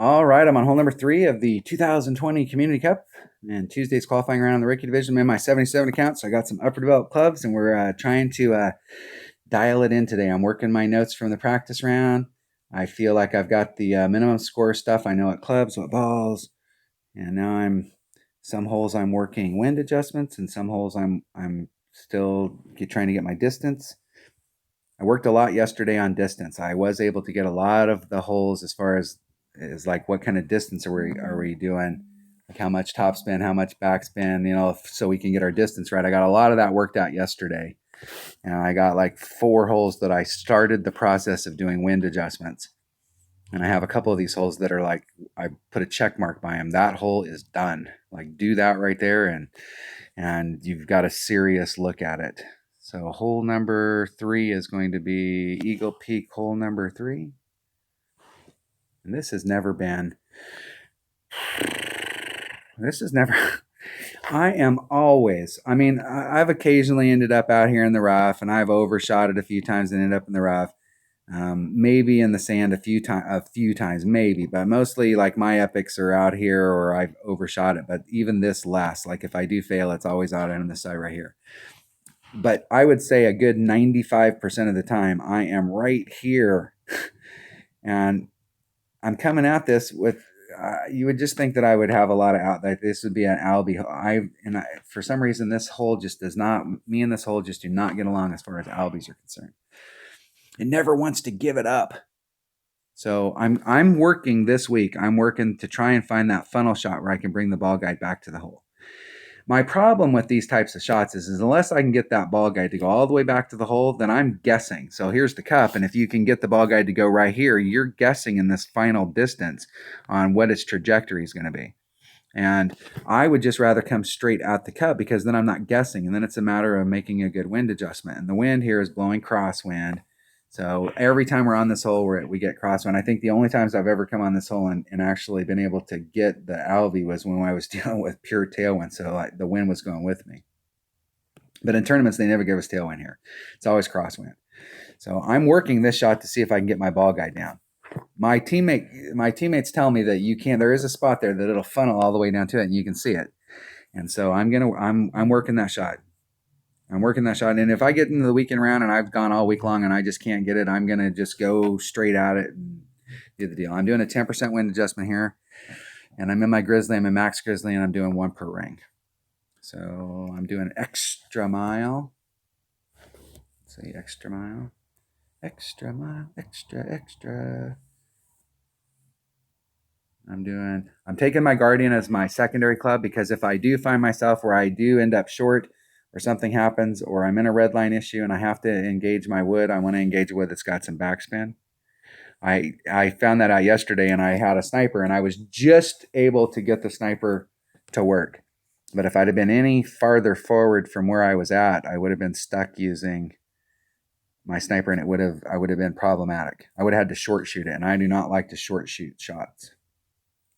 All right, I'm on hole number 3 of the 2020 Community Cup, and Tuesday's qualifying round in the Ricky division. I'm in my 77 account, so I got some upper developed clubs, and we're trying to dial it in today. I'm working my notes from the practice round. I feel like I've got the minimum score stuff. I know what clubs, what balls, and now some holes I'm working wind adjustments, and some holes I'm still trying to get my distance. I worked a lot yesterday on distance. I was able to get a lot of the holes as far as is like what kind of distance are we doing, like how much topspin, how much backspin, so we can get our distance right. I got a lot of that worked out yesterday, and I got like 4 holes that I started the process of doing wind adjustments, and I have a couple of these holes that are like I put a check mark by them. That hole is done. Like do that right there, and you've got a serious look at it. So hole number 3 is going to be Eagle Peak hole number 3. And this has never, I've occasionally ended up out here in the rough, and I've overshot it a few times and ended up in the rough. Maybe in the sand a few times, maybe, but mostly like my epics are out here or I've overshot it. But even this last, like if I do fail, it's always out on the side right here. But I would say a good 95% of the time I am right here, and I'm coming at this with. You would just think that I would have a lot of out. That this would be an Albie. For some reason, this hole just does not. Me and this hole just do not get along as far as Albies are concerned. It never wants to give it up. So I'm working this week. I'm working to try and find that funnel shot where I can bring the ball guide back to the hole. My problem with these types of shots is unless I can get that ball guide to go all the way back to the hole, then I'm guessing. So here's the cup, and if you can get the ball guide to go right here, you're guessing in this final distance on what its trajectory is going to be. And I would just rather come straight at the cup because then I'm not guessing, and then it's a matter of making a good wind adjustment. And the wind here is blowing crosswind. So every time we're on this hole, we get crosswind. I think the only times I've ever come on this hole and actually been able to get the Alvy was when I was dealing with pure tailwind. So the wind was going with me. But in tournaments, they never give us tailwind here. It's always crosswind. So I'm working this shot to see if I can get my ball guide down. My teammates tell me that you can. There is a spot there that it'll funnel all the way down to it, and you can see it. And so I'm working that shot. I'm working that shot. And if I get into the weekend round and I've gone all week long and I just can't get it, I'm going to just go straight at it and do the deal. I'm doing a 10% wind adjustment here. And I'm in my Grizzly. I'm in Max Grizzly, and I'm doing 1 per ring. So I'm doing extra mile. Say extra mile. Extra mile. Extra. I'm taking my Guardian as my secondary club because if I do find myself where I do end up short or something happens or I'm in a red line issue and I have to engage my wood, I want to engage a wood that's got some backspin. I found that out yesterday, and I had a sniper, and I was just able to get the sniper to work. But if I'd have been any farther forward from where I was at, I would have been stuck using my sniper, and I would have been problematic. I would have had to short shoot it, and I do not like to short shoot shots.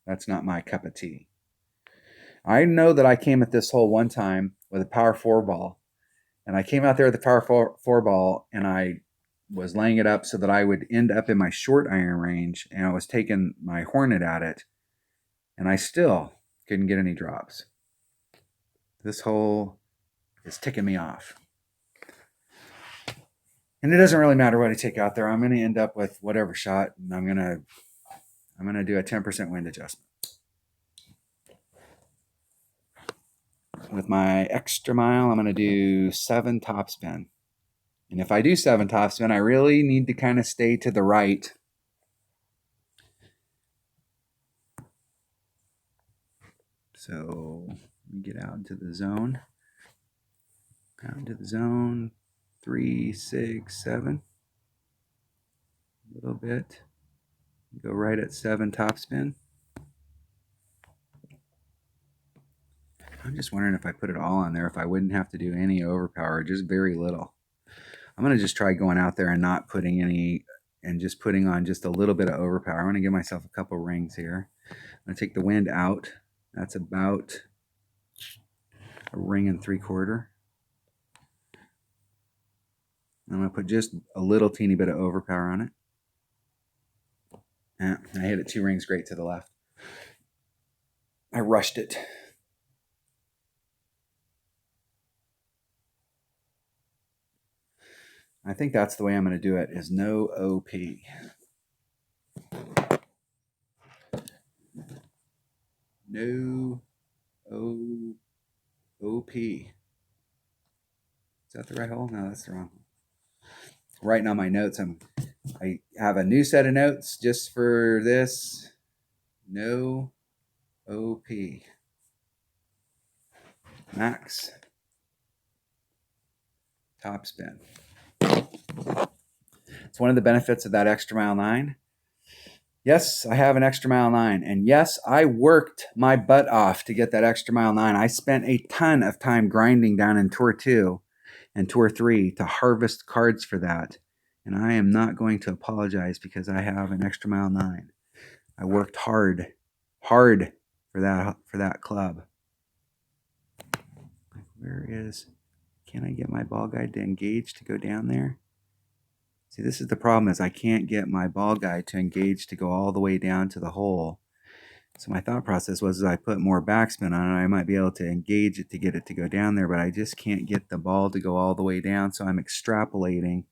That's not my cup of tea. I know that I came at this hole one time with a power 4 ball, and I came out there with the power 4 ball, and I was laying it up so that I would end up in my short iron range, and I was taking my Hornet at it, and I still couldn't get any drops. This hole is ticking me off. And it doesn't really matter what I take out there. I'm going to end up with whatever shot, and I'm going to do a 10% wind adjustment. With my extra mile, I'm going to do 7 topspin. And if I do 7 topspin, I really need to kind of stay to the right. So get out into the zone. Out into the zone. 3, 6, 7. A little bit. Go right at 7 topspin. I'm just wondering if I put it all on there, if I wouldn't have to do any overpower, just very little. I'm going to just try going out there and not putting any, and just putting on just a little bit of overpower. I'm going to give myself a couple rings here. I'm going to take the wind out. That's about a 1 3/4 rings. I'm going to put just a little teeny bit of overpower on it. I hit it 2 rings great to the left. I rushed it. I think that's the way I'm going to do it, is no OP. No OP. Is that the right hole? No, that's the wrong hole. Writing on my notes. I have a new set of notes just for this. No OP. Max. Top spin. It's one of the benefits of that extra mile 9. Yes, I have an extra mile 9. And yes, I worked my butt off to get that extra mile 9. I spent a ton of time grinding down in Tour 2 and Tour 3 to harvest cards for that. And I am not going to apologize because I have an extra mile 9. I worked hard for that club. Where is, can I get my ball guide to engage to go down there? See, this is the problem, is I can't get my ball guide to engage to go all the way down to the hole. So my thought process was, I put more backspin on it, I might be able to engage it to get it to go down there, but I just can't get the ball to go all the way down. So I'm extrapolating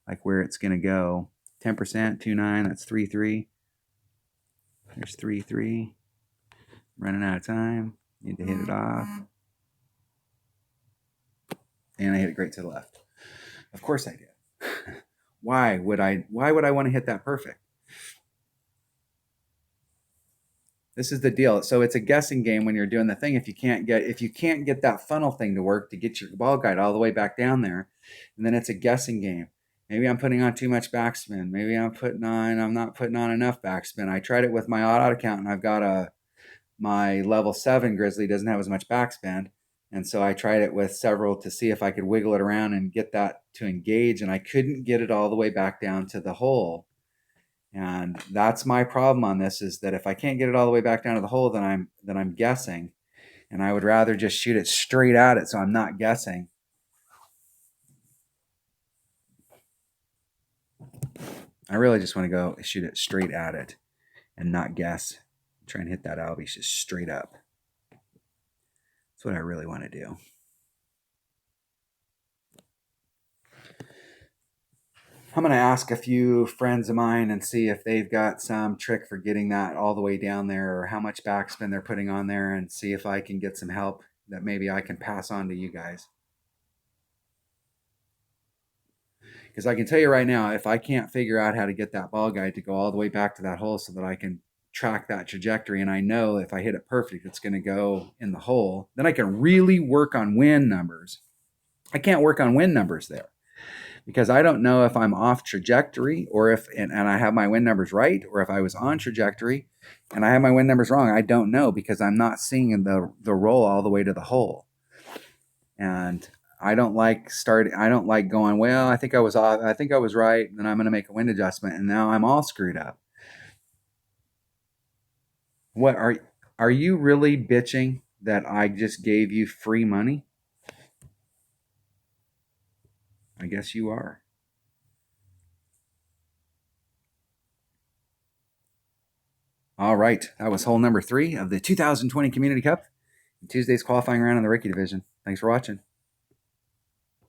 like where it's going to go. 10%, 2.9, that's 3.3. There's 3.3. Running out of time. Need to hit it off. And I hit it great to the left. Of course I did. Why would I want to hit that perfect? This is the deal. So it's a guessing game when you're doing the thing. If you can't get that funnel thing to work to get your ball guide all the way back down there, and then it's a guessing game. Maybe I'm putting on too much backspin. Maybe I'm not putting on enough backspin. I tried it with my auto account, and I've got my level 7 Grizzly doesn't have as much backspin. And so I tried it with several to see if I could wiggle it around and get that to engage, and I couldn't get it all the way back down to the hole. And that's my problem on this, is that if I can't get it all the way back down to the hole, then I'm guessing. And I would rather just shoot it straight at it so I'm not guessing. I really just want to go shoot it straight at it and not guess. Try and hit that Albies just straight up. That's what I really want to do. I'm going to ask a few friends of mine and see if they've got some trick for getting that all the way down there, or how much backspin they're putting on there, and see if I can get some help that maybe I can pass on to you guys. Because I can tell you right now, if I can't figure out how to get that ball guide to go all the way back to that hole so that I can track that trajectory, and I know if I hit it perfect, it's going to go in the hole, then I can really work on win numbers. I can't work on win numbers there, because I don't know if I'm off trajectory, or if, and I have my win numbers right, or if I was on trajectory and I have my win numbers wrong. I don't know, because I'm not seeing the roll all the way to the hole. And I don't like going, well, I think I was off, I think I was right, and then I'm going to make a wind adjustment, and now I'm all screwed up. What are you really bitching that I just gave you free money? I guess you are. All right, that was hole number 3 of the 2020 Community Cup, Tuesday's qualifying round in the Ricky division. Thanks for watching.